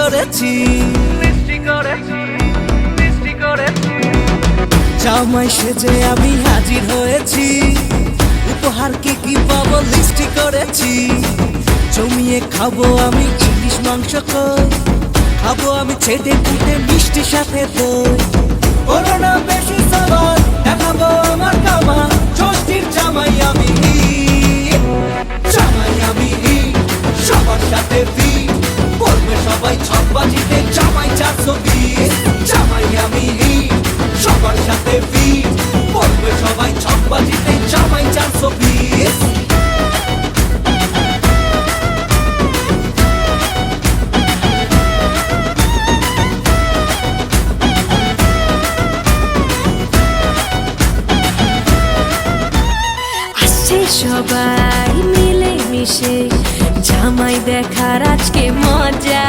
করেছি জামাই সেজে আমি হাজির হয়েছি, উপহার কে কি পাবো লিস্টি করেছি। জমিয়ে খাবো আমি ইলিশ মাংস কই, খাবো আমি ছেটে পুটে মিষ্টি সাথে দই। করোনা বেশি সবার দেখাবো আমার কামা, ষষ্ঠীর জামাই আমি সবার সাথে বলবে সবাই ছকবাজিতে জামাই 420। জামাই আমি সবার সাথে বলবে সবাই ছকবাজিতে জামাই 420। সবাই মিলে মিশে জামাই দেখার আজকে মজা।